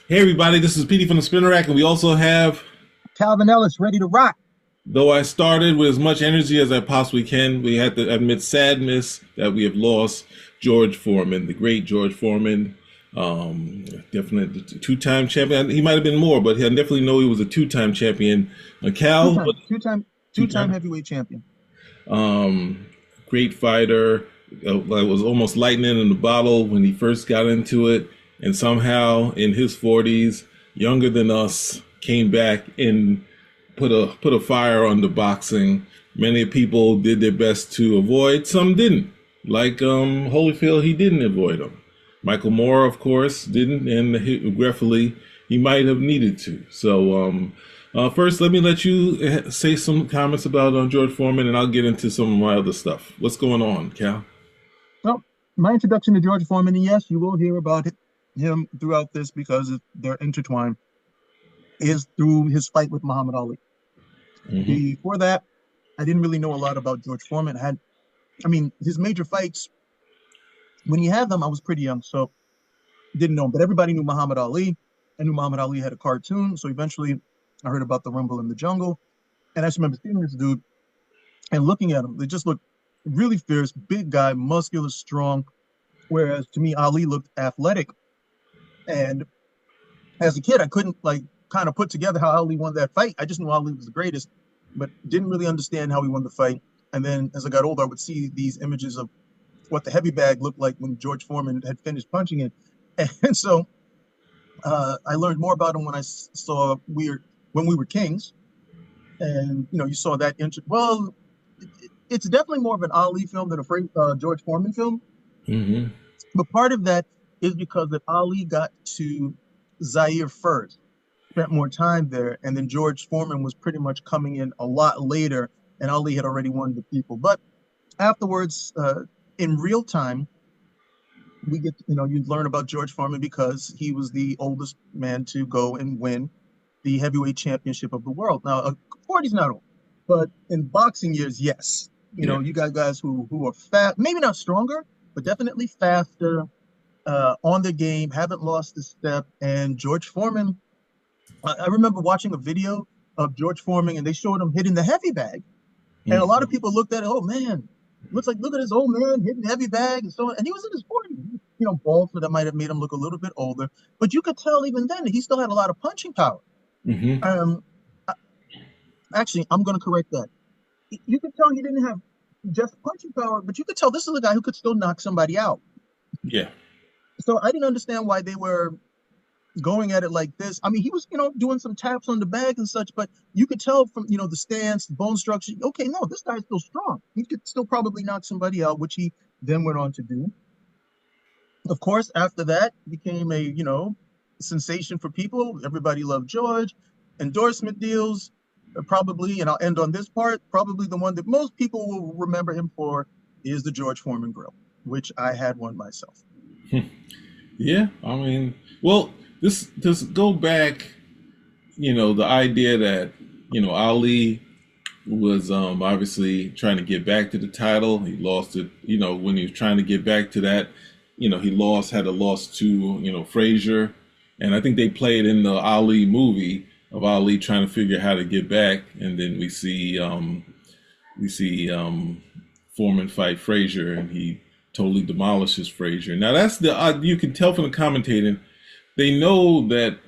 Hey everybody, this is Petey from the Spinner Rack, and we also have, Calvin Ellis, ready to rock. though I started with as much energy as I possibly can, we had to admit sadness that we have lost George Foreman, the great George Foreman. Definitely two-time champion. He might have been more, but I definitely know he was a two-time champion. Two Cal, what, time, two time, two-time two-time? heavyweight champion. Um, Great fighter. It was almost lightning in the bottle when he first got into it, and somehow in his 40s, younger than us, came back and put a fire on the boxing. Many people did their best to avoid. Some didn't. Like Holyfield, he didn't avoid them. Michael Moore, of course, didn't, and regretfully, he might have needed to. So first, let me let you say some comments about George Foreman, and I'll get into some of my other stuff. What's going on, Cal? Well, my introduction to George Foreman, and yes, you will hear about him throughout this because they're intertwined, is through his fight with Muhammad Ali. Hmm. Before that, I didn't really know a lot about George Foreman. I mean, his major fights, when he had them, I was pretty young, so didn't know him. But everybody knew Muhammad Ali. I knew Muhammad Ali had a cartoon, so eventually I heard about the Rumble in the Jungle. And I just remember seeing this dude and looking at him. They just looked really fierce, big guy, muscular, strong. Whereas to me, Ali looked athletic. And as a kid, I couldn't like kind of put together how Ali won that fight. I just knew Ali was the greatest, but didn't really understand how he won the fight. And then as I got older, I would see these images of what the heavy bag looked like when George Foreman had finished punching it. And so I learned more about him when I saw when we were kings, and you saw that. Well, it's definitely more of an Ali film than a George Foreman film. Hmm. But part of that is because that Ali got to Zaire first, spent more time there, and then George Foreman was pretty much coming in a lot later, and Ali had already won the people. But afterwards, in real time, you learn about George Foreman because he was the oldest man to go and win the heavyweight championship of the world. Now, 40's not old, but in boxing years, yes. Yeah. You got guys who are fast, maybe not stronger, but definitely faster, on the game, haven't lost a step. And George Foreman, I remember watching a video of George Foreman, and they showed him hitting the heavy bag, and a lot of Hmm. people looked at it, oh man, look at this old man hitting heavy bag and so on. And he was in his 40s, bald, so that might have made him look a little bit older. But you could tell even then that he still had a lot of punching power. Hmm. Um, Actually, I'm going to correct that. You could tell he didn't have just punching power, but you could tell this is a guy who could still knock somebody out. Yeah. So I didn't understand why they were going at it like this. I mean, he was, doing some taps on the bag and such, but you could tell from, the stance, the bone structure. Okay, no, this guy's still strong. He could still probably knock somebody out, which he then went on to do. Of course, after that, became a, sensation for people. Everybody loved George. Endorsement deals, probably, and I'll end on this part, probably the one that most people will remember him for is the George Foreman Grill, which I had one myself. Yeah. I mean, well, this go back. The idea that Ali was obviously trying to get back to the title. He lost it. When he was trying to get back to that, he had a loss to Frazier, and I think they played in the Ali movie of Ali trying to figure how to get back, and then we see Foreman fight Frazier, and he totally demolishes Frazier. Now that's you can tell from the commentating, they know that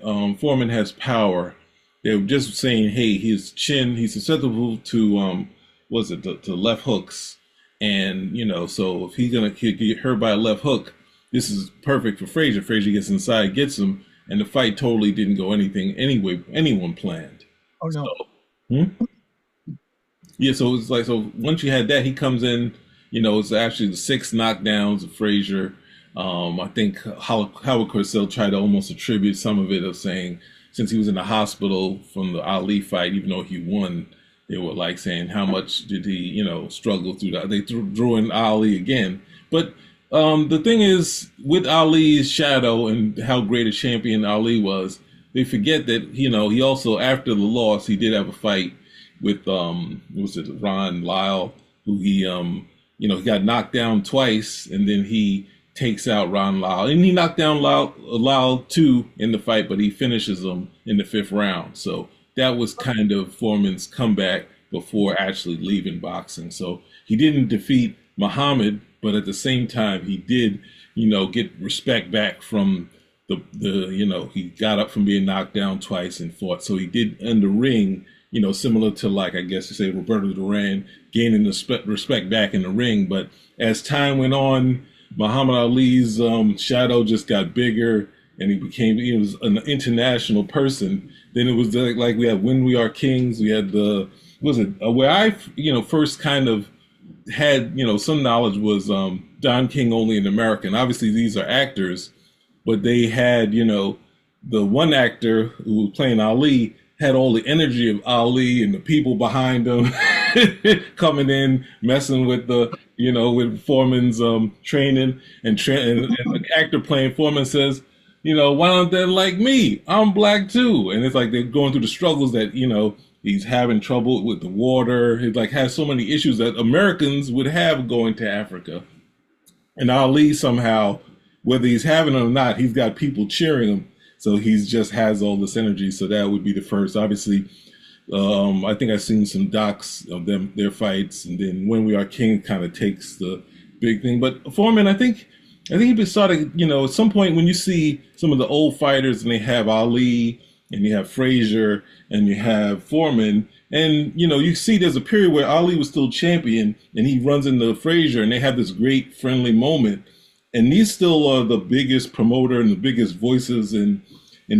Foreman has power. They're just saying, hey, his chin, he's susceptible to was it to left hooks, and so if he's gonna get hurt by a left hook, this is perfect for Frazier. Frazier gets inside, gets him, and the fight totally didn't go anything anyway anyone planned. Oh So, no. hmm? Yeah, so it's like, so once you had that, he comes in. It's actually the six knockdowns of Frazier. I think Howard Cosell tried to almost attribute some of it of saying, since he was in the hospital from the Ali fight, even though he won, they were like saying how much did he struggle through that. They drew in Ali again, but the thing is with Ali's shadow and how great a champion Ali was, they forget that he also, after the loss, he did have a fight with was it Ron Lyle, who he he got knocked down twice, and then he takes out Ron Lyle, and he knocked down Lyle too in the fight, but he finishes him in the fifth round. So that was kind of Foreman's comeback before actually leaving boxing. So he didn't defeat Muhammad, but at the same time, he did, get respect back from he got up from being knocked down twice and fought. So he did in the ring, similar to like, I guess you say Roberto Duran, gaining the respect back in the ring. But as time went on, Muhammad Ali's shadow just got bigger, and he was an international person. Then it was like we had When We Are Kings. We had where I first kind of had some knowledge was Don King Only in America. And obviously these are actors, but they had the one actor who was playing Ali had all the energy of Ali and the people behind him coming in, messing with with Foreman's training, and the actor playing Foreman says, why don't they like me? I'm black too. And it's like they're going through the struggles that, he's having trouble with the water. He has so many issues that Americans would have going to Africa. And Ali somehow, whether he's having it or not, he's got people cheering him. So he's just has all this energy. So that would be the first. Obviously, I think I've seen some docs of their fights, and then When We Are King kind of takes the big thing. But Foreman, I think he started, at some point when you see some of the old fighters and they have Ali and you have Frazier and you have Foreman, and you see there's a period where Ali was still champion and he runs into Frazier and they have this great friendly moment. And these still are the biggest promoter and the biggest voices in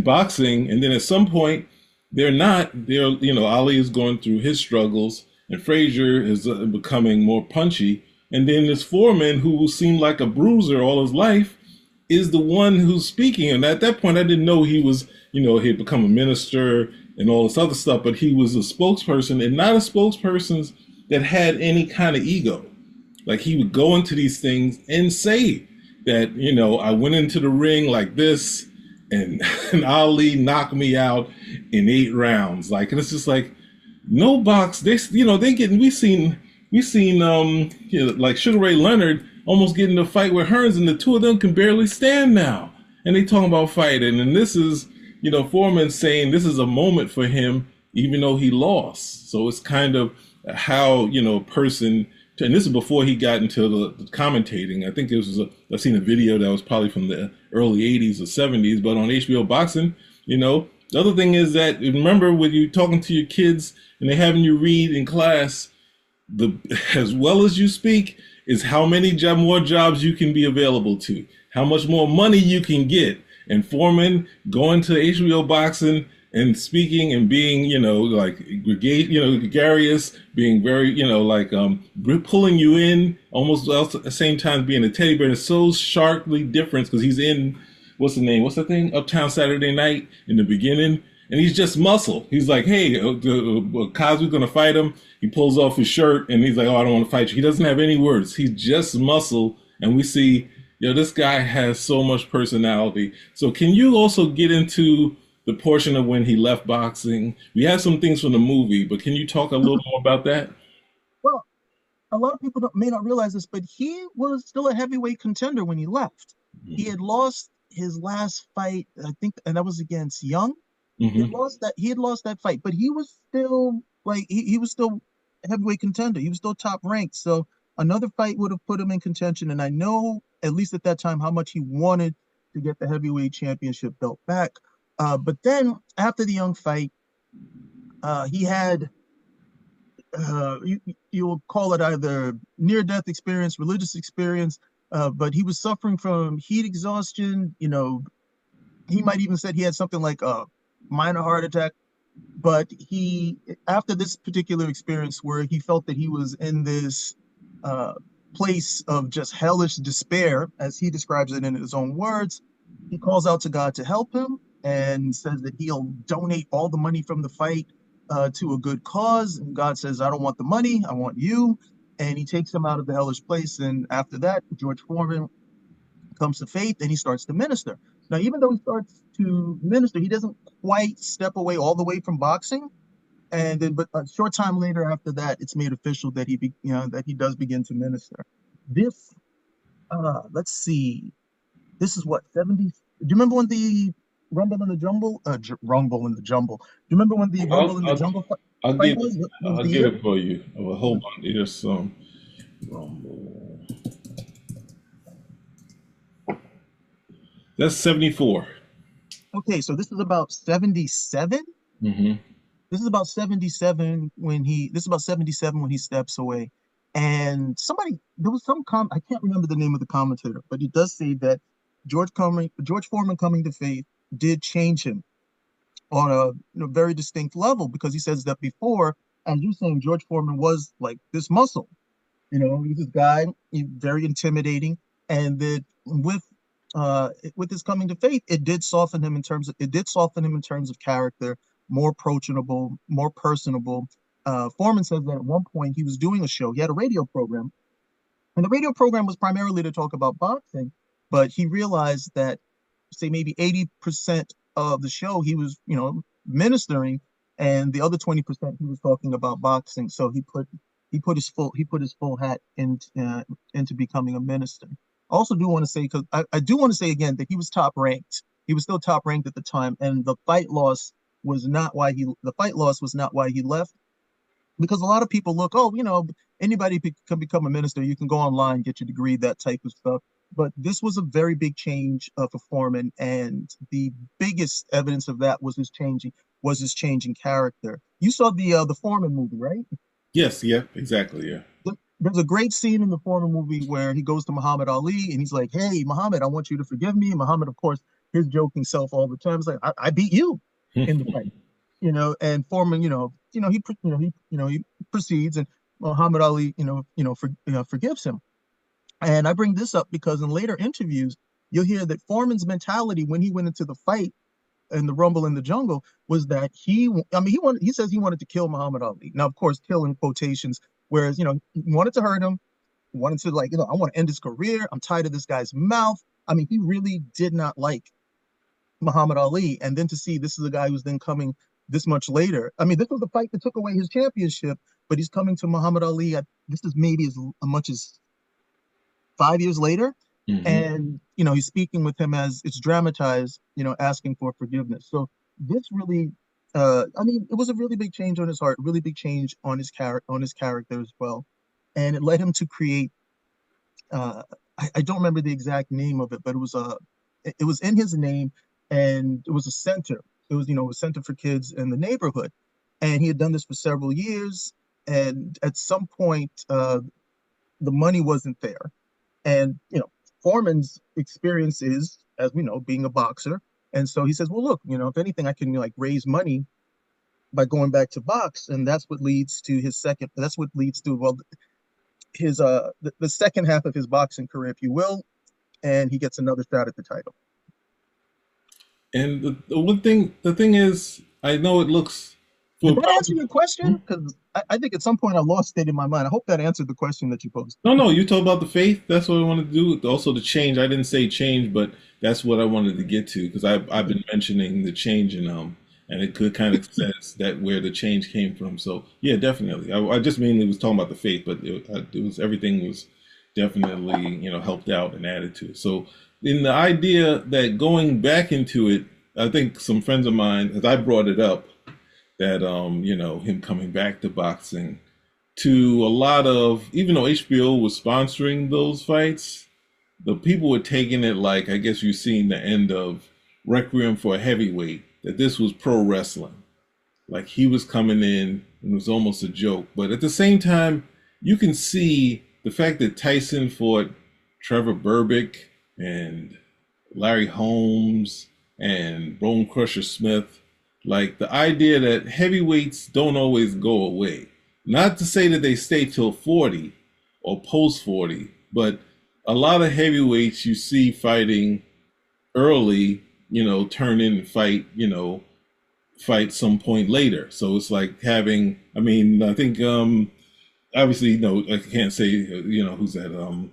boxing. And then at some point, they're not. Ali is going through his struggles, and Frazier is becoming more punchy. And then this Foreman, who seemed like a bruiser all his life, is the one who's speaking. And at that point, I didn't know he was, he had become a minister and all this other stuff, but he was a spokesperson, and not a spokesperson that had any kind of ego. Like, he would go into these things and say that, I went into the ring like this, and Ali knocked me out in 8 rounds. Like, and it's just like, no box. They getting. We seen like Sugar Ray Leonard almost getting a fight with Hearns, and the two of them can barely stand now, and they talking about fighting. And this is, Foreman saying this is a moment for him, even though he lost. So it's kind of how a person. And this is before he got into the commentating. I think I've seen a video that was probably from the early 80s or 70s, but on HBO Boxing, the other thing is that, remember when you're talking to your kids and they're having you read in class, as well as you speak, is how many more jobs you can be available to, how much more money you can get. And Foreman going to HBO Boxing and speaking and being, gregarious, being very, pulling you in, almost at the same time being a teddy bear, is so sharply different because he's in, what's that thing? Uptown Saturday Night in the beginning. And he's just muscle. He's like, hey, Cosby's going to fight him. He pulls off his shirt and he's like, oh, I don't want to fight you. He doesn't have any words. He's just muscle. And we see, this guy has so much personality. So can you also get into the portion of when he left boxing? We have some things from the movie, but can you talk a little more about that? Well, a lot of people may not realize this, but he was still a heavyweight contender when he left. Mm-hmm. He had lost his last fight, I think, and that was against Young. Mm-hmm. He had lost that fight, but he was still he was still a heavyweight contender. He was still top ranked. So another fight would have put him in contention. And I know, at least at that time, how much he wanted to get the heavyweight championship belt back. But then after the Young fight, he had, you'll call it either near-death experience, religious experience, but he was suffering from heat exhaustion. He might even said he had something like a minor heart attack. But after this particular experience where he felt that he was in this place of just hellish despair, as he describes it in his own words, he calls out to God to help him, and says that he'll donate all the money from the fight to a good cause. And God says, I don't want the money, I want you. And he takes him out of the hellish place. And after that, George Foreman comes to faith and he starts to minister. Now, even though he starts to minister, he doesn't quite step away all the way from boxing. And then, but a short time later after that, it's made official that he does begin to minister. This Let's see. This is what, 70? Do you remember when the Rumble in the Jumble? Rumble in the Jumble. Do you remember when the I'll Rumble in the I'll, Jumble I'll fight get it. was? What was I'll the get year? it for you. Well, hold on. There's some Rumble. That's 74. Okay, so this is about 77. Mm-hmm. This is about 77 when this is about 77 when he steps away. And there was I can't remember the name of the commentator, but he does say that George Foreman coming to faith did change him on a very distinct level, because he says that before, as you're saying, George Foreman was like this muscle. He's this guy, very intimidating, and that with his coming to faith, it did soften him in terms of character, more approachable, more personable. Foreman says that at one point he was doing a show. He had a radio program, and the radio program was primarily to talk about boxing, but he realized that, say, maybe 80% of the show he was, ministering, and the other 20% he was talking about boxing. So he put his full hat into becoming a minister. I also do want to say, because I do want to say again that he was top ranked. He was still top ranked at the time, and the fight loss was not why he left, because a lot of people look, oh, anybody can become a minister. You can go online, get your degree, that type of stuff. But this was a very big change for Foreman, and the biggest evidence of that was his changing character. You saw the Foreman movie, right? Yes. Yeah. Exactly. Yeah. There's a great scene in the Foreman movie where he goes to Muhammad Ali and he's like, "Hey, Muhammad, I want you to forgive me." Muhammad, of course, his joking self all the time is like, "I beat you in the fight." And Foreman, he proceeds, and Muhammad Ali, forgives him. And I bring this up because in later interviews, you'll hear that Foreman's mentality when he went into the fight in the Rumble in the Jungle was that he says he wanted to kill Muhammad Ali. Now, of course, kill in quotations, whereas, he wanted to hurt him, wanted to, like, I want to end his career. I'm tired of this guy's mouth. I mean, he really did not like Muhammad Ali. And then to see this is a guy who's then coming this much later. I mean, this was the fight that took away his championship, but he's coming to Muhammad Ali. This is maybe as much as 5 years later. Mm-hmm. And, he's speaking with him as it's dramatized, asking for forgiveness. So this really, it was a really big change on his heart, really big change on his character as well. And it led him to create, I don't remember the exact name of it, but it was in his name, and it was a center. It was, a center for kids in the neighborhood. And he had done this for several years. And at some point, the money wasn't there. And, Foreman's experience is, as we know, being a boxer. And so he says, well, look, if anything, I can, like, raise money by going back to box. And that's what leads to, well, his, the second half of his boxing career, if you will. And he gets another shot at the title. And the thing is, I know it looks Did for that answer your question? Because I think at some point I lost it in my mind. I hope that answered the question that you posed. no, no. You talk about the faith. That's what I wanted to do. Also, the change. I didn't say change, but that's what I wanted to get to because I've been mentioning the change in and it could kind of sense that where the change came from. So yeah, definitely. I just mainly was talking about the faith, but it was everything was definitely helped out and added to it. So in the idea that going back into it, I think some friends of mine, as I brought it up, that him coming back to boxing to a lot of, even though HBO was sponsoring those fights, the people were taking it like, I guess you've seen the end of Requiem for a Heavyweight, that this was pro wrestling. Like he was coming in and it was almost a joke. But at the same time, you can see the fact that Tyson fought Trevor Berbick and Larry Holmes and Bone Crusher Smith, like the idea that heavyweights don't always go away. Not to say that they stay till 40 or post 40, but a lot of heavyweights you see fighting early, turn in and fight, fight some point later. So it's like having, I think, obviously, I can't say, who's that?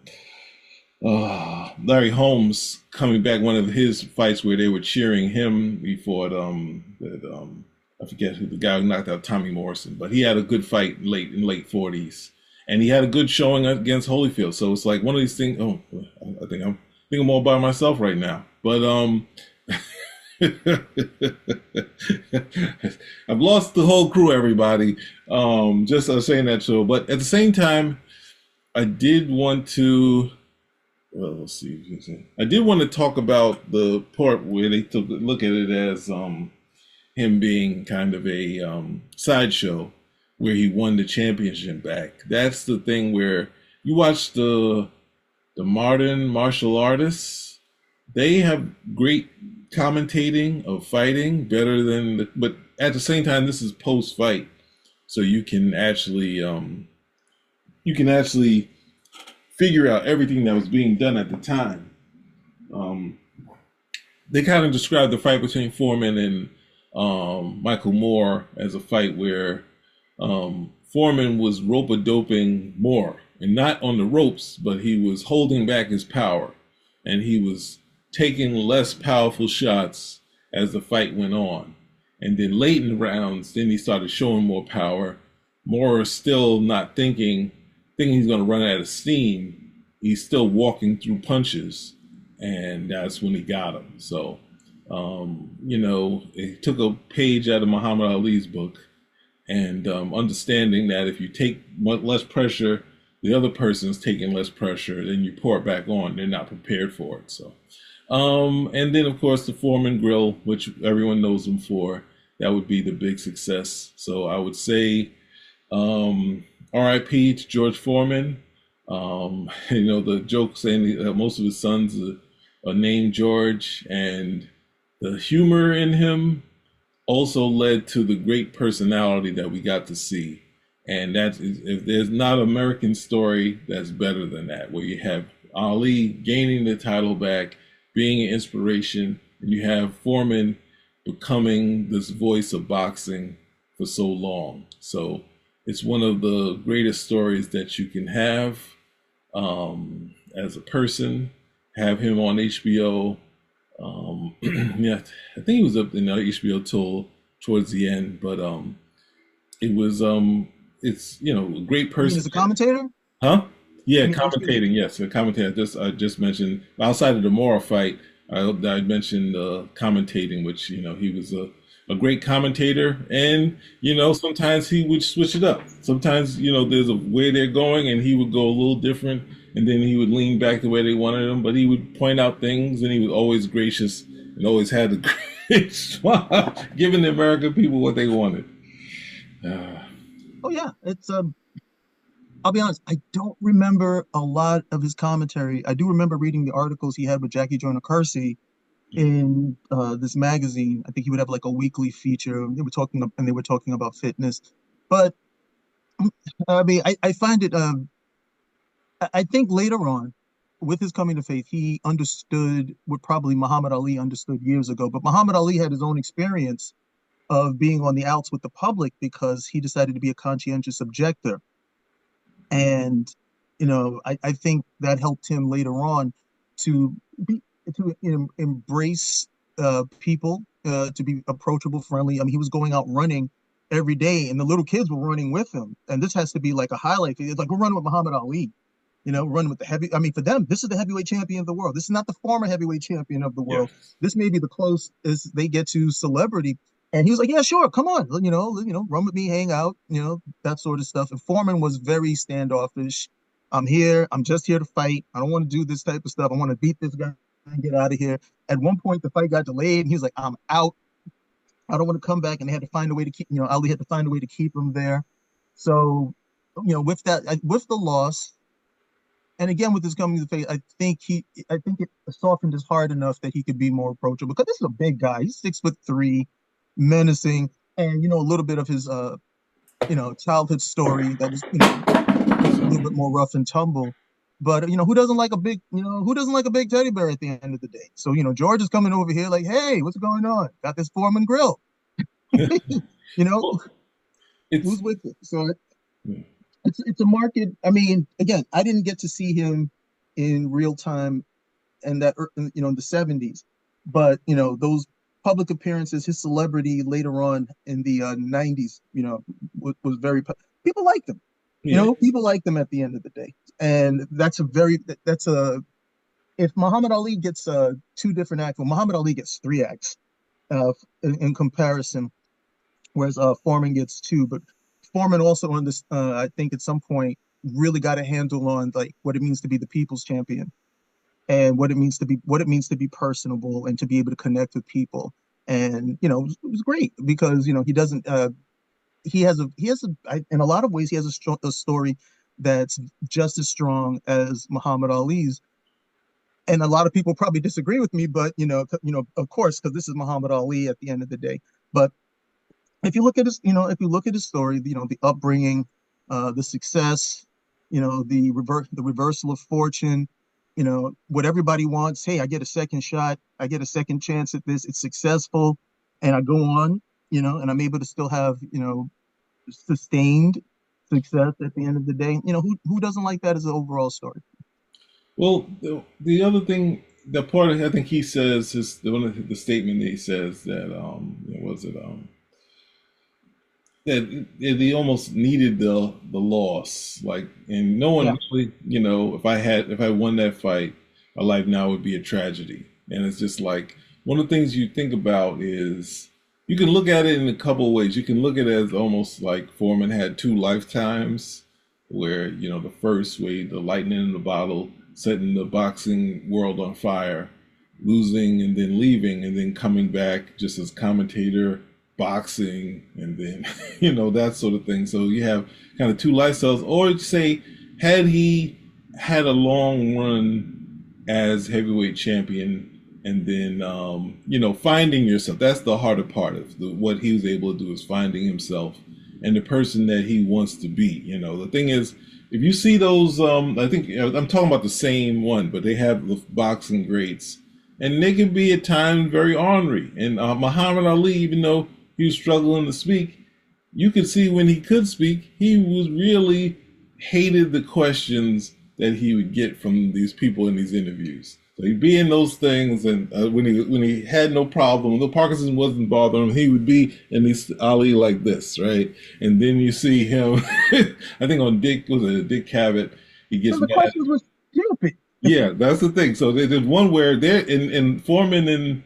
Larry Holmes coming back, one of his fights where they were cheering him. He fought, I forget who the guy who knocked out Tommy Morrison, but he had a good fight in late 40s. and he had a good showing against Holyfield. So it's like one of these things. Oh, I think I'm all by myself right now. But I've lost the whole crew, everybody. Just saying that show. But at the same time, I did want to. Well, let's see. I did want to talk about the part where they took a look at it as him being kind of a sideshow, where he won the championship back. That's the thing where you watch the modern martial artists. They have great commentating of fighting, better than but at the same time, this is post fight, so you can actually figure out everything that was being done at the time. Um, they kind of described the fight between Foreman and Michael Moore as a fight where Foreman was rope-a-doping Moore, and not on the ropes, but he was holding back his power, and he was taking less powerful shots as the fight went on. And then late in the rounds, then he started showing more power. Moore is still not thinking he's going to run out of steam. He's still walking through punches, and that's when he got him. So, it took a page out of Muhammad Ali's book, and understanding that if you take less pressure, the other person's taking less pressure, then you pour it back on. They're not prepared for it. So, and then of course the Foreman Grill, which everyone knows him for, that would be the big success. So I would say, R.I.P. to George Foreman. The joke saying that most of his sons are named George, and the humor in him also led to the great personality that we got to see. And that is, if there's not an American story that's better than that, where you have Ali gaining the title back, being an inspiration, and you have Foreman becoming this voice of boxing for so long. So it's one of the greatest stories that you can have as a person. Have him on HBO. Yeah, I think he was up in HBO towards the end, but it was it's a great person. As a commentator? Huh? Yeah, I mean, commentating. Yes, a commentator. I just mentioned outside of the Mora fight. I mentioned commentating, which he was a great commentator, and sometimes he would switch it up. Sometimes there's a way they're going, and he would go a little different, and then he would lean back the way they wanted him. But he would point out things, and he was always gracious, and always had a great smile, giving the American people what they wanted. Oh yeah, it's I'll be honest, I don't remember a lot of his commentary. I do remember reading the articles he had with Jackie Joyner Kersee in this magazine. I think he would have like a weekly feature. They were talking about fitness. But I mean, I find it I think later on, with his coming to faith, he understood what probably Muhammad Ali understood years ago. But Muhammad Ali had his own experience of being on the outs with the public because he decided to be a conscientious objector. And I think that helped him later on to embrace people, to be approachable, friendly. I mean, he was going out running every day, and the little kids were running with him. And this has to be like a highlight. It's like we're running with Muhammad Ali, running with the heavy. I mean, for them, this is the heavyweight champion of the world. This is not the former heavyweight champion of the world. Yes. This may be the closest they get to celebrity. And he was like, yeah, sure, come on, run with me, hang out, that sort of stuff. And Foreman was very standoffish. I'm here. I'm just here to fight. I don't want to do this type of stuff. I want to beat this guy and get out of here. At one point, the fight got delayed, and he was like, I'm out. I don't want to come back. And they had to find a way to keep, Ali had to find a way to keep him there. So, with the loss, and again with his coming to faith, I think it softened his heart enough that he could be more approachable. Because this is a big guy. He's 6'3", menacing, and a little bit of his childhood story that was a little bit more rough and tumble. But who doesn't like a big teddy bear at the end of the day? So George is coming over here like, hey, what's going on? Got this Foreman Grill. Well, Who's with it? So it's a market. I mean, again, I didn't get to see him in real time in the 70s, but those public appearances, his celebrity later on in the 90s, was very, people liked him. People like them at the end of the day, and that's a if Muhammad Ali gets two different acts, well, Muhammad Ali gets three acts in comparison, whereas Foreman gets two. But Foreman also on this, I think at some point really got a handle on like what it means to be the people's champion and what it means to be personable and to be able to connect with people. And it was great because he doesn't in a lot of ways he has a story that's just as strong as Muhammad Ali's. And a lot of people probably disagree with me, but of course, because this is Muhammad Ali at the end of the day. But if you look at his story, the upbringing, the success, the reversal of fortune, what everybody wants. Hey, I get a second shot, I get a second chance at this. It's successful, and I go on, and I'm able to still have, sustained success at the end of the day. Who doesn't like that as an overall story? Well, the other thing, the part I think he says is the statement that he says that was it that he almost needed the loss, like, and no one Yeah. really, if I won that fight, my life now would be a tragedy. And it's just like one of the things you think about is you can look at it in a couple of ways. You can look at it as almost like Foreman had two lifetimes, where the first way, the lightning in the bottle, setting the boxing world on fire, losing and then leaving and then coming back just as commentator, boxing, and then that sort of thing. So you have kind of two lifestyles. Or say, had he had a long run as heavyweight champion, and then finding yourself, that's the harder part of what he was able to do, is finding himself and the person that he wants to be. The thing is, if you see those, I think I'm talking about the same one, but they have the boxing greats, and they can be at times very ornery. And Muhammad Ali, even though he was struggling to speak, you could see when he could speak, he was really hated the questions that he would get from these people in these interviews. So he'd be in those things, and when he had no problem, the Parkinson wasn't bothering him, he would be in these Ali like this, right? And then you see him, I think on Dick Cavett, he gets So the mad. questions were stupid. Yeah, that's the thing. So there's one where they're in Foreman and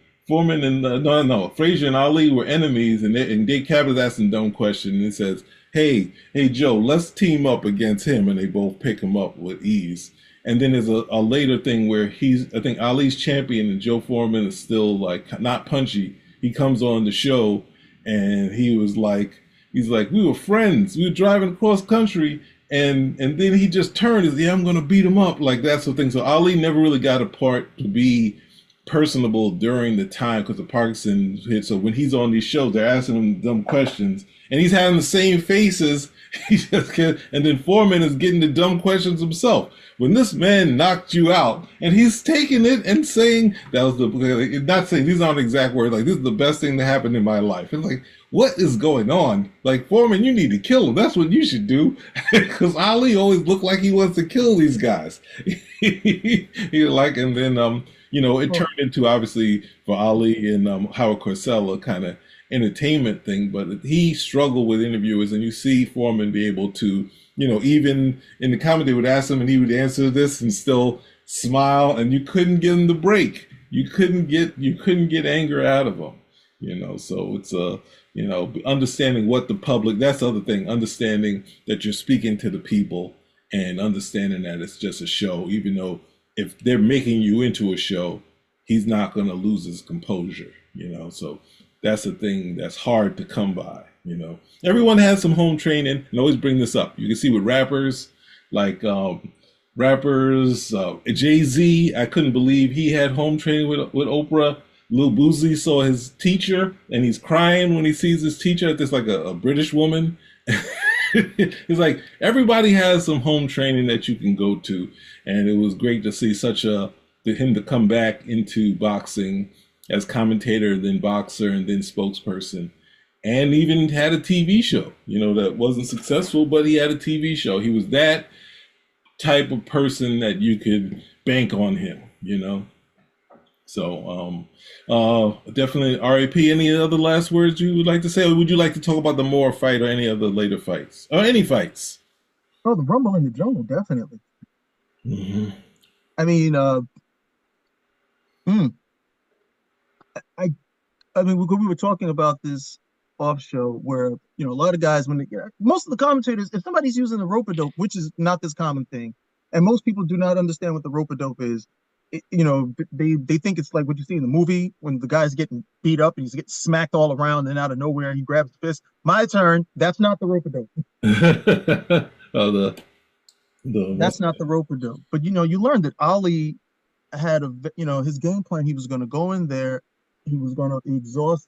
Frazier and Ali were enemies, and Dick Cavett asked him a dumb question, and it says, hey Joe, let's team up against him, and they both pick him up with ease. And then there's a later thing where I think Ali's champion and Joe Foreman is still like not punchy. He comes on the show and he's like, we were friends. We were driving across country, and then he just turned and said, yeah, I'm gonna beat him up, like that sort of thing. So Ali never really got a part to be personable during the time because the Parkinson hit. So when he's on these shows, they're asking him dumb questions, and he's having the same faces. And then Foreman is getting the dumb questions himself. When this man knocked you out, and he's taking it and saying that was not saying these aren't exact words, like this is the best thing that happened in my life. It's like, what is going on? Like, Foreman, you need to kill him. That's what you should do, because Ali always looked like he wants to kill these guys. And then it turned into, obviously, for Ali and Howard Cosell, a kind of entertainment thing, but he struggled with interviewers, and you see Foreman be able to, even in the comment they would ask him and he would answer this and still smile, and you couldn't get him to break. You couldn't get anger out of him, so it's understanding what the public, that's the other thing, understanding that you're speaking to the people and understanding that it's just a show, even though if they're making you into a show, he's not going to lose his composure, so that's the thing that's hard to come by, Everyone has some home training, and always bring this up. You can see with rappers, like Jay-Z, I couldn't believe he had home training with Oprah. Lil Boosie saw his teacher, and he's crying when he sees his teacher. There's like a British woman. It's like everybody has some home training that you can go to, and it was great to see him to come back into boxing as commentator, then boxer, and then spokesperson, and even had a TV show, that wasn't successful, but he had a TV show. He was that type of person that you could bank on him, So definitely RAP. Any other last words you would like to say, or would you like to talk about the Moore fight or any other later fights or any fights? Oh, the Rumble in the Jungle, definitely. Hmm. I mean, mm, I I mean, we were talking about this off show where, a lot of guys, when most of the commentators, if somebody's using the rope a dope, which is not this common thing, and most people do not understand what the rope a dope is, they think it's like what you see in the movie when the guy's getting beat up and he's getting smacked all around and out of nowhere he grabs the fist. My turn. That's not the rope a dope. Oh, the That's what's not the rope a dope. But you learned that Ali had his game plan. He was going to go in there. He was going to exhaust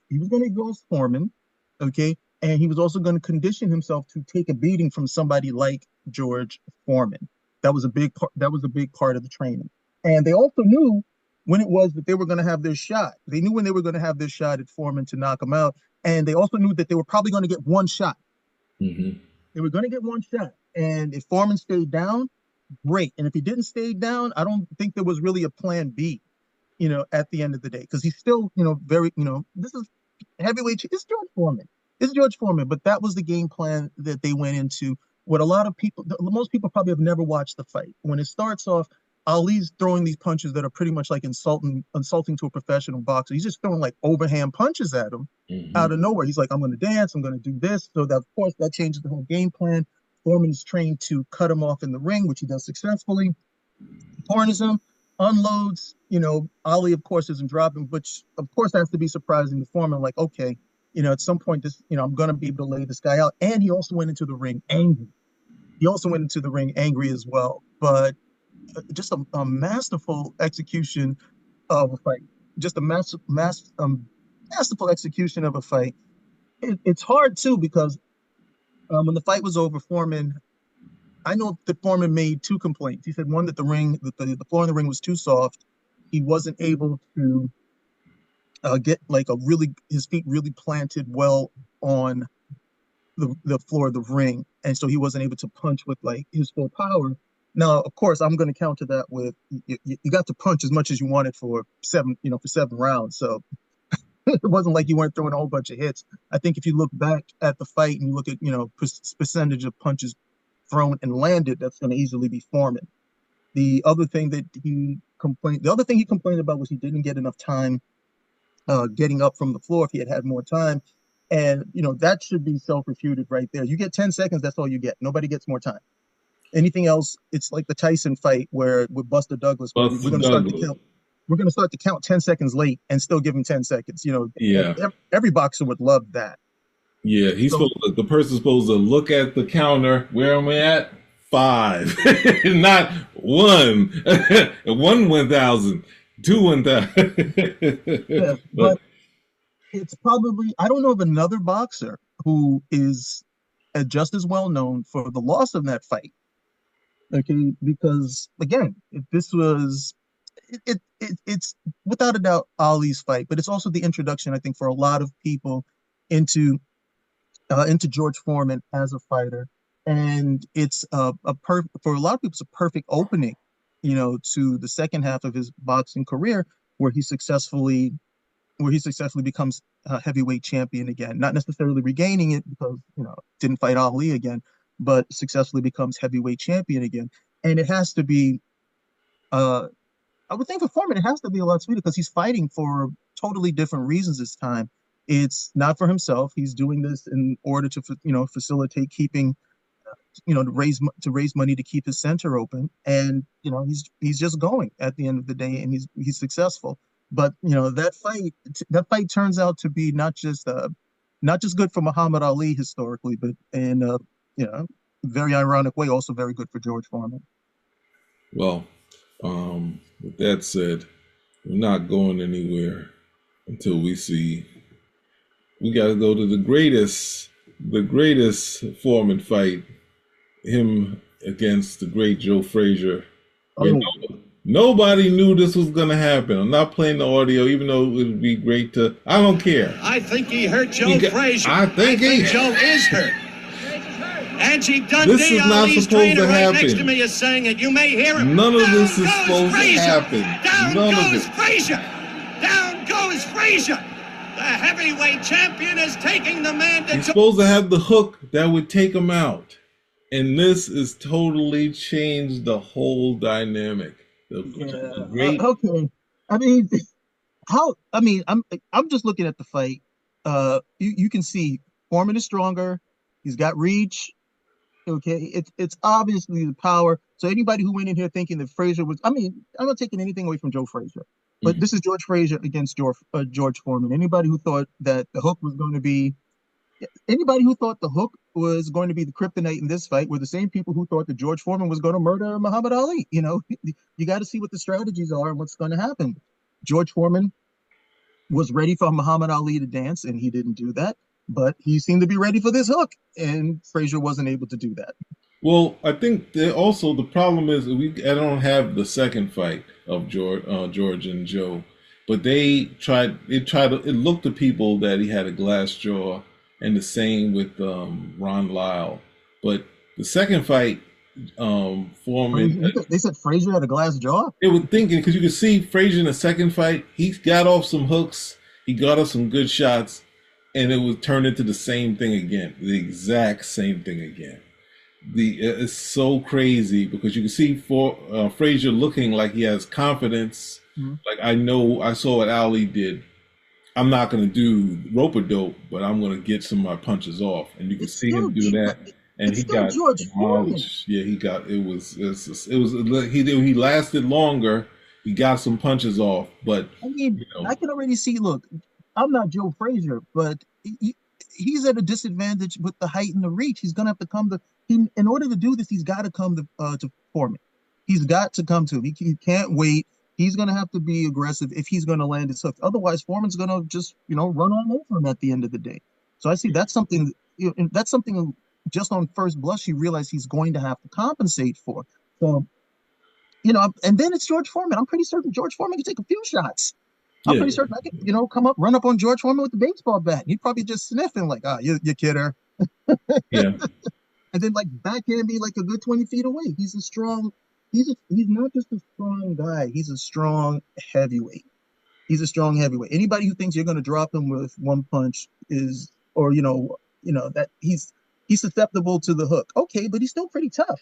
Foreman, okay, and he was also going to condition himself to take a beating from somebody like George Foreman. That was a big part. That was a big part of the training. And they also knew when it was that they were going to have their shot. They knew when they were going to have their shot at Foreman to knock him out, and they also knew that they were probably going to get one shot. hmm They were going to get one shot, and if Foreman stayed down, great. And if he didn't stay down, I don't think there was really a plan B, at the end of the day, because he's still, very, this is heavyweight. It's George Foreman. It's George Foreman, but that was the game plan that they went into. What a lot of people, most people probably have never watched the fight. When it starts off, Ali's throwing these punches that are pretty much like insulting to a professional boxer. He's just throwing like overhand punches at him hmm out of nowhere. He's like, I'm going to dance. I'm going to do this. So that, of course, that changes the whole game plan. Foreman is trained to cut him off in the ring, which he does successfully. Corners him, unloads. Ali, of course, isn't dropping, which of course has to be surprising to Foreman. Like, okay, at some point, this, I'm going to be able to lay this guy out. And he also went into the ring angry. He also went into the ring angry as well. But just a masterful execution of a fight. Just a masterful execution of a fight. It's hard too because when the fight was over, I know that Foreman made two complaints. He said one that the floor in the ring was too soft. He wasn't able to get like his feet really planted well on the floor of the ring, and so he wasn't able to punch with like his full power. Now, of course, I'm going to counter that with you got to punch as much as you wanted for for 7 rounds. So it wasn't like you weren't throwing a whole bunch of hits. I think if you look back at the fight and you look at percentage of punches thrown and landed, that's going to easily be Foreman. The other thing he complained about was he didn't get enough time getting up from the floor. If he had had more time, and that should be self-refuted right there. You get 10 seconds, that's all you get. Nobody gets more time. Anything else, it's like the Tyson fight where with Buster Douglas, where we're Buster going to start to Douglas. count. We're going to start to count 10 seconds late and still give him 10 seconds. Yeah, Every boxer would love that. yeah. So The person's supposed to look at the counter. Where am I at? 5, not one. One 1,000, two 1,000. yeah, But but it's probably, I don't know of another boxer who is just as well known for the loss of that fight. Okay, because again, if this was it's without a doubt Ali's fight, but it's also the introduction, I think, for a lot of people into into George Foreman as a fighter, and it's for a lot of people, it's a perfect opening, to the second half of his boxing career, where he successfully becomes a heavyweight champion again. Not necessarily regaining it because didn't fight Ali again, but successfully becomes heavyweight champion again. And it has to be, uh, I would think for Foreman, it has to be a lot sweeter because he's fighting for totally different reasons this time. It's not for himself. He's doing this in order to facilitate keeping to raise money to keep his center open, and he's just going at the end of the day, and he's successful. But that fight turns out to be not just good for Muhammad Ali historically, but in a very ironic way, also very good for George Foreman. well, with that said, we're not going anywhere until we see. We got to go to the greatest Foreman fight, him against the great Joe Frazier. Oh, Nobody knew this was going to happen. I'm not playing the audio, even though it would be great to. I don't care. I think he hurt Joe Frazier. I think Joe is hurt. Angie This is Dundee, not Ali's supposed trainer to right happen. next to me, is saying it. You may hear him. None of Down this is goes supposed Frazier. to happen. Down None of goes it. Frazier. Down goes Frazier. The heavyweight champion is taking the man to He's supposed to have the hook that would take him out. And this has totally changed the whole dynamic. The Yeah. great, Okay. I mean, how? I mean, I'm just looking at the fight. You can see Foreman is stronger. He's got reach. Okay, it's obviously the power. So anybody who went in here thinking that Frazier was, I mean, I'm not taking anything away from Joe Frazier, but Mhm. this is George Frazier against George Foreman. Anybody who thought that the hook was going to be, anybody who thought the hook was going to be the kryptonite in this fight were the same people who thought that George Foreman was going to murder Muhammad Ali. You know, you got to see what the strategies are and what's going to happen. George Foreman was ready for Muhammad Ali to dance, and he didn't do that. But he seemed to be ready for this hook, and Frazier wasn't able to do that. Well, I think that also the problem is I don't have the second fight of George and Joe, but it looked to people that he had a glass jaw, and the same with Ron Lyle. But the second fight, Foreman, They said Frazier had a glass jaw. it was thinking because you could see Frazier in the second fight, he got off some hooks, he got off some good shots, and it was turned into the same thing again, the exact same thing again. It's so crazy because you can see Frazier looking like he has confidence. Mhm. Like I saw what Ali did. I'm not going to do rope a dope, but I'm going to get some of my punches off, and you can It's see still him do that. And it's he still got George Foreman. demolished. Yeah, he got he lasted longer. He got some punches off, but I mean, you know, I can already see. Look, I'm not Joe Frazier, but he's at a disadvantage with the height and the reach. He's gonna have to come to he in order to do this. He's got to come to Foreman. He's got to come to him. He can't wait. He's gonna have to be aggressive if he's gonna land his hooks. Otherwise, Foreman's gonna just run all over him at the end of the day. So I see that's something. And that's something just on first blush you realize he's going to have to compensate for. So and then it's George Foreman. I'm pretty certain George Foreman can take a few shots. I'm yeah, pretty certain I could, come up, run up on George Foreman with the baseball bat. He'd probably just sniffing like, you kidder. yeah, And then like backhand me like a good 20 feet away. He's not just a strong guy. He's a strong heavyweight. He's a strong heavyweight. Anybody who thinks you're going to drop him with one punch or that he's susceptible to the hook. Okay, but he's still pretty tough.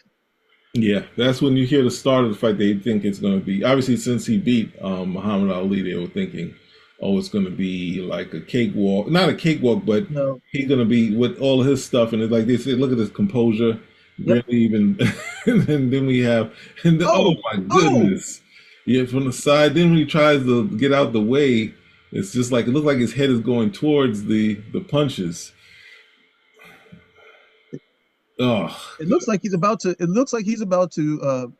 yeah. That's when you hear the start of the fight. They think it's going to be obviously since he beat Muhammad Ali. They were thinking, oh, it's going to be like a cakewalk. Not a cakewalk, but No. he's going to be with all of his stuff. And it's like they said, look at his composure. Yep. Really even, and then we have, oh my Oh, goodness. Yeah, from the side. Then when he tries to get out the way, it's just like it looks like his head is going towards the punches. Oh, it looks like he's about to. It looks like he's about to.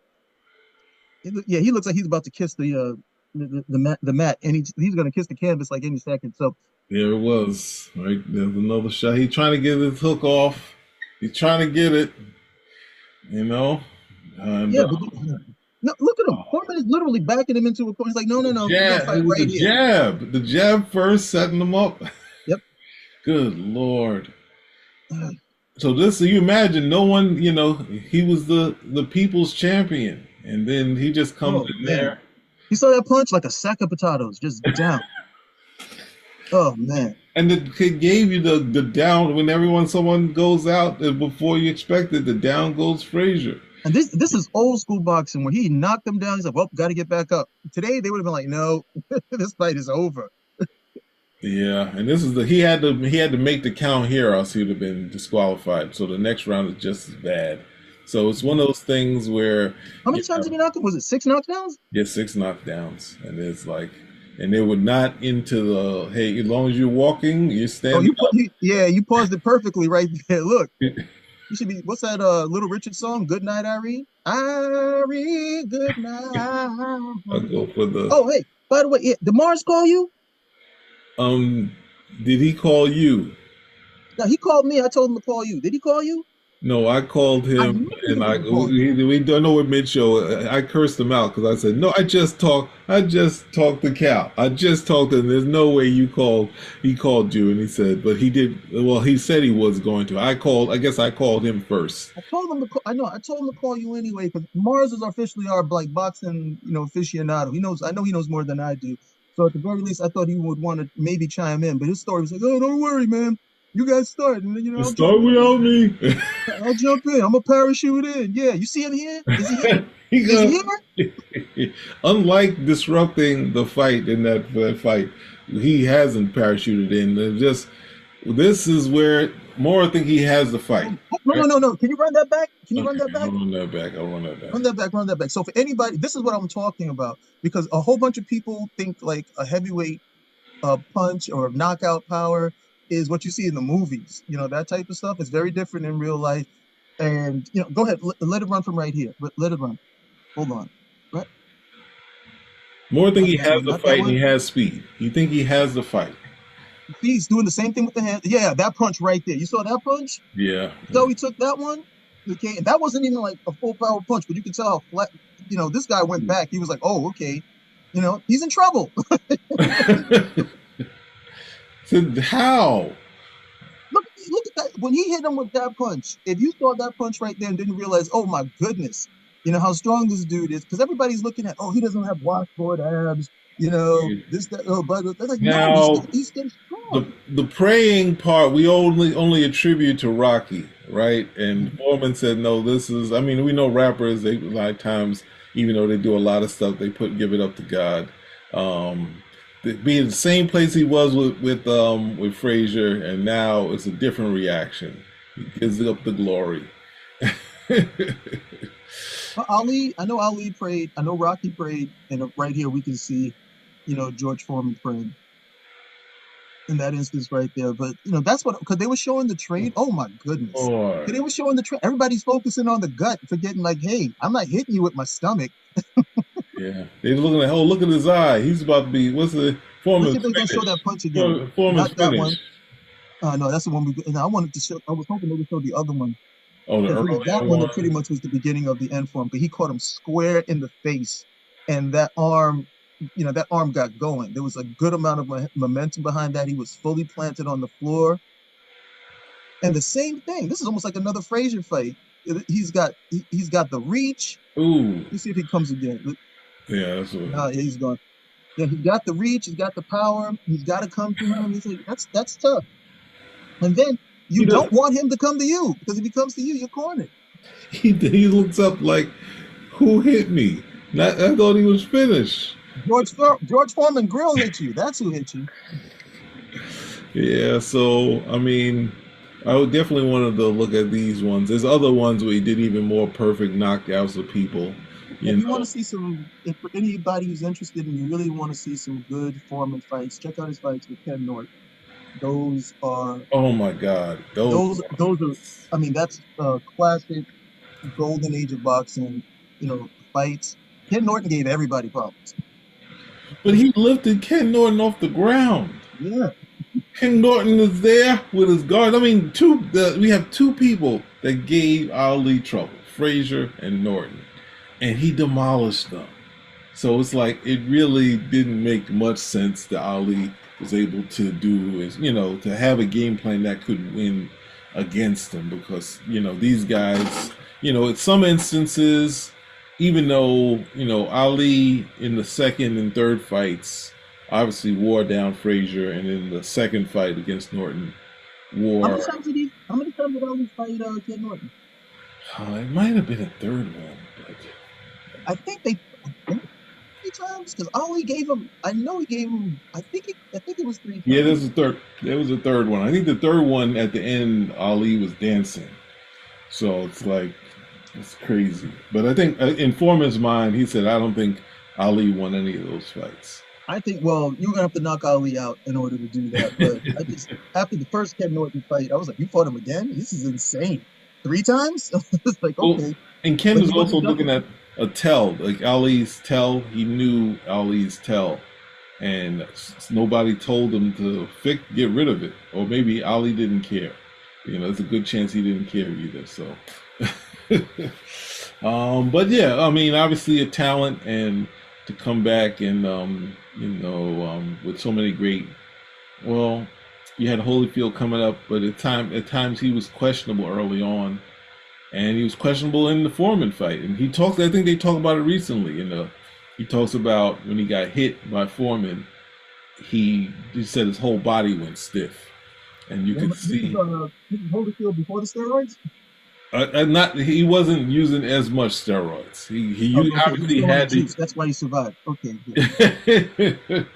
He looks like he's about to kiss the mat, and he's going to kiss the canvas like any second. So there it was. Right, there's another shot. He's trying to get his hook off. He's trying to get it. You know, and yeah, but no, look at him. Foreman is literally backing him into a corner. He's like, no, we're going to fight right here. the jab first, setting him up. Yep. Good Lord. So you imagine no one, he was the people's champion, and then he just comes in there. He saw that punch like a sack of potatoes, just down. Oh man! And it gave you the down when someone goes out before you expect it. The down goes Frazier. And this is old school boxing where he knocked them down. He's like, well, got to get back up. Today they would have been like, no, this fight is over. Yeah, and this is he had to make the count here, or else he would have been disqualified. So the next round is just as bad. So it's one of those things where how many times did he knock him? Was it 6 knockdowns? Yeah, 6 knockdowns, and it's like, and they were not into the hey. As long as you're walking, you're standing. You paused it perfectly right there. Look, you should be. What's that? Little Richard song? Good night, Irene. Irene, good night. I'll go for the. Oh, hey, by the way, did Mars call you? Did he call you? No, he called me. I told him to call you. Did he call you? No, I called him, and we don't know what mid-show. I cursed him out because I said, "No, I just talked to Cal. I just talked to him. There's no way you called. He called you." And he said, "But he did. Well, he said he was going to. I guess I called him first. I told him to call. I told him to call you anyway because Mars is officially our like boxing, aficionado. He knows. I know he knows more than I do. So at the very least, I thought he would want to maybe chime in. But his story was like, "Oh, don't worry, man. You guys start, and then I'll Start jump without in. me. I'll jump in. I'm a parachute in. Yeah, you see him here? Is he here? He Is he go- Unlike disrupting the fight in that fight, he hasn't parachuted in. This is where more I think he has the fight. No. Can you run that back? Can you run that back? I'll run that back. I'll run that back. Run that back. So for anybody, this is what I'm talking about because a whole bunch of people think like a heavyweight punch or knockout power is what you see in the movies. That type of stuff is very different in real life. And go ahead, let it run from right here. Let it run. Hold on. Right. More think he has the Not that fight and he one. has speed. You think he has the fight? He's doing the same thing with the hand. Yeah, that punch right there. You saw that punch? Yeah. So he took that one. Okay, and that wasn't even like a full power punch, but you could tell how flat. This guy went back. He was like, "Oh, okay." He's in trouble. So how? Look at that. When he hit him with that punch, if you saw that punch right there and didn't realize, oh my goodness, how strong this dude is, because everybody's looking at, oh, he doesn't have washboard abs, this, that, oh, but they're like, Now, no, he's still strong. the praying part we only attribute to Rocky, right? And Foreman said, no, this is. I mean, we know rappers. They a lot of times, even though they do a lot of stuff, they give it up to God. Be in the same place he was with Frazier, and now it's a different reaction. He gives up the glory. I know Ali prayed. I know Rocky prayed, and right here we can see, George Foreman praying in that instance right there. But that's what, because they were showing the trade. Oh my goodness, they were showing the trade. Everybody's focusing on the gut, forgetting like, hey, I'm not hitting you with my stomach. Yeah, they're looking like, oh, look at his eye. He's about to be. What's the Foreman's They're gonna show that punch again. Foreman's Not that finish. one. No, that's the one we. And I wanted to show. I was hoping they would show the other one. Oh, the It was earlier that one that pretty much was the beginning of the end for him, but he caught him square in the face, and that arm got going. There was a good amount of momentum behind that. He was fully planted on the floor, and the same thing. This is almost like another Frazier fight. He's got the reach. Ooh. Let's see if he comes again. Yeah, that's what. Yeah, he's gone. Yeah, he's got the reach. He's got the power. He's got to come to him. He's like, that's tough. And then you don't want him to come to you, because if he comes to you, you're cornered. He looks up like, who hit me? I thought he was finished. George Foreman Grill hit you. That's who hit you. Yeah, so I mean, I would definitely wanted to look at these ones. There's other ones where he did even more perfect knockouts of people. If you want to see if for anybody who's interested and you really want to see some good Foreman fights, check out his fights with Ken Norton. Those are. Oh my God, those are. I mean, that's classic golden age of boxing. Fights. Ken Norton gave everybody problems. But he lifted Ken Norton off the ground. Yeah. Ken Norton is there with his guard. I mean, we have two people that gave Ali trouble, Frazier and Norton. And he demolished them. So it's like it really didn't make much sense that Ali was able to do to have a game plan that could win against them, because these guys, in some instances, even though Ali in the second and third fights obviously wore down Frazier, and in the second fight against Norton wore. How many times did Ali fight Ken Norton? It might have been a third one, but I think they 3 times, because Ali gave him. I know he gave him. I think it was 3 times. Yeah, there was a third one. I think the third one at the end, Ali was dancing. So it's like, it's crazy. But I think in Foreman's mind, he said, I don't think Ali won any of those fights. I think, well, you're gonna have to knock Ali out in order to do that. But after the first Ken Norton fight, I was like, you fought him again? This is insane. 3 times? It's like, okay. Well, and Ken was also looking at a tell, like Ali's tell. He knew Ali's tell, and nobody told him to get rid of it, or maybe Ali didn't care. There's a good chance he didn't care either. So, but yeah, I mean, obviously a talent, and to come back and with so many great. Well, you had Holyfield coming up, but at times he was questionable early on. And he was questionable in the Foreman fight. And I think they talked about it recently. He talks about when he got hit by Foreman, he said his whole body went stiff. and you could This is see. Holyfield before the steroids. Not he wasn't using as much steroids. Oh, okay, he was obviously still on the had the. juice. That's why he survived. Okay, good.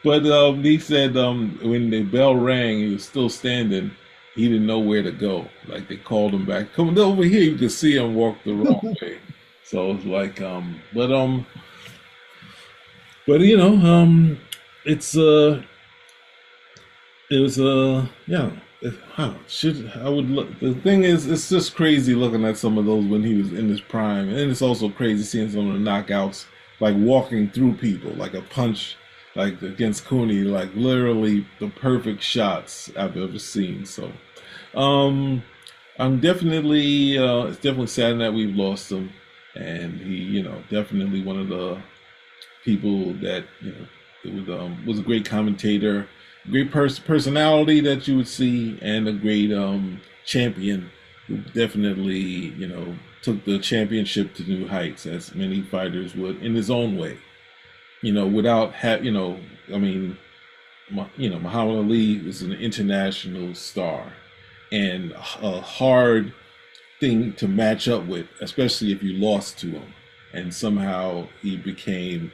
But he said when the bell rang, he was still standing. He didn't know where to go. Like they called him back. Come over here. You could see him walk the wrong way. So it's like, but it's it was yeah. Wow, should I would look. The thing is, it's just crazy looking at some of those when he was in his prime, and it's also crazy seeing some of the knockouts, like walking through people, like a punch, like against Cooney, like literally the perfect shots I've ever seen. So, um, I'm definitely it's definitely sad that we've lost him, and he, definitely one of the people that was a great commentator, great personality that you would see, and a great champion who definitely took the championship to new heights, as many fighters would in his own way. Without I mean, Muhammad Ali was an international star, and a hard thing to match up with, especially if you lost to him. And somehow he became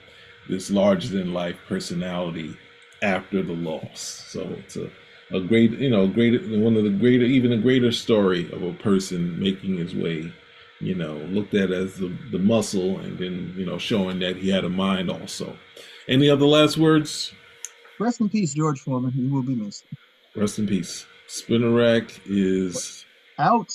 this larger than life personality after the loss. So it's a great, one of the greater, even a greater story of a person making his way, looked at as the muscle, and then, showing that he had a mind also. Any other last words? Rest in peace, George Foreman. He will be missed. Rest in peace. Spinner Rack is Out.